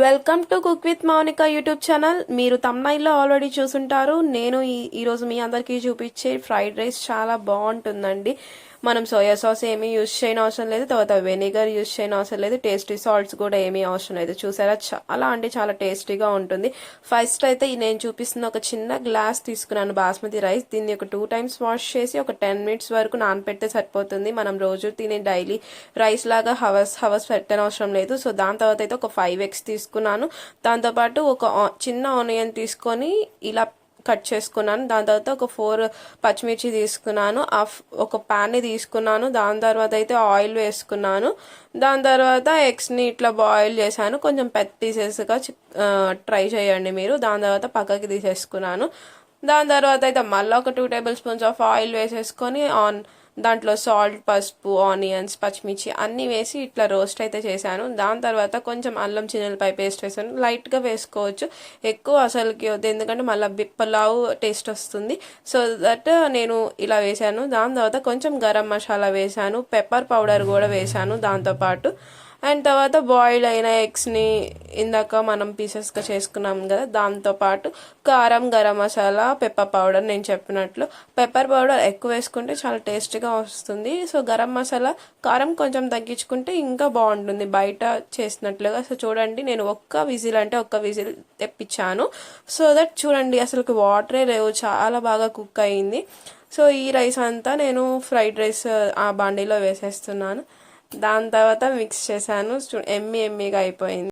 Welcome to cook with Mounika YouTube channel. మీరు తమ్నైల్లో already చూసుంటారు. నేను ఈరోజు మీ అందరికీ చూపించే ఫ్రైడ్ రైస్ చాలా బాగుంటుందండి. మనం సోయా సాస్ ఏమీ యూజ్ చేయని అవసరం లేదు, తర్వాత వెనిగర్ యూజ్ చేయని అవసరం లేదు, టేస్టీ సాల్ట్స్ కూడా ఏమీ అవసరం లేదు. చూసారా, చాలా అంటే చాలా టేస్టీగా ఉంటుంది. ఫస్ట్ అయితే నేను చూపిస్తున్న ఒక చిన్న గ్లాస్ తీసుకున్నాను బాస్మతి రైస్. దీన్ని ఒక 2 times వాష్ చేసి ఒక 10 minutes వరకు నానపెడితే సరిపోతుంది. మనం రోజు తినే డైలీ రైస్ లాగా హవర్స్ పెట్టనవసరం లేదు. సో దాని తర్వాత అయితే ఒక 5 eggs తీసుకున్నాను. దాంతోపాటు ఒక చిన్న ఆనియన్ తీసుకొని ఇలా కట్ చేసుకున్నాను. దాని తర్వాత ఒక 4 పచ్చిమిర్చి తీసుకున్నాను. ఒక ప్యాన్ని తీసుకున్నాను. దాని తర్వాత అయితే ఆయిల్ వేసుకున్నాను. దాని తర్వాత ఎగ్స్ని ఇట్లా బాయిల్ చేశాను. కొంచెం పెద్ద పీసెస్గా ట్రై చేయండి మీరు. దాని తర్వాత పక్కకి తీసేసుకున్నాను. దాని తర్వాత అయితే మళ్ళీ ఒక 2 tablespoons ఆఫ్ ఆయిల్ వేసేసుకొని దాంట్లో సాల్ట్, పసుపు, ఆనియన్స్, పచ్చిమిర్చి అన్నీ వేసి ఇట్లా రోస్ట్ అయితే చేశాను. దాని తర్వాత కొంచెం అల్లం చిన్నులపాయ పేస్ట్ వేసాను. లైట్గా వేసుకోవచ్చు, ఎక్కువ అసలుకి వద్దు, ఎందుకంటే మళ్ళీ పులావ్ టేస్ట్ వస్తుంది. సో దట్ నేను ఇలా వేసాను. దాని తర్వాత కొంచెం గరం మసాలా వేసాను, పెప్పర్ పౌడర్ కూడా వేసాను దాంతోపాటు. అండ్ తర్వాత బాయిల్ అయిన ఎగ్స్ని ఇందాక మనం పీసెస్గా చేసుకున్నాం కదా, దాంతోపాటు కారం, గరం మసాలా, పెప్పర్ పౌడర్. నేను చెప్పినట్లు పెప్పర్ పౌడర్ ఎక్కువ వేసుకుంటే చాలా టేస్టీగా వస్తుంది. సో గరం మసాలా, కారం కొంచెం తగ్గించుకుంటే ఇంకా బాగుంటుంది బయట చేసినట్లుగా. సో చూడండి, నేను ఒక్క విజిల్ తెప్పించాను. సో దట్ చూడండి, అసలుకి వాటరే లేవు, చాలా బాగా కుక్ అయింది. సో ఈ రైస్ అంతా నేను ఫ్రైడ్ రైస్ ఆ బాండీలో వేసేస్తున్నాను. దాని తర్వాత మిక్స్ చేశాను. ఎమ్మీగా అయిపోయింది.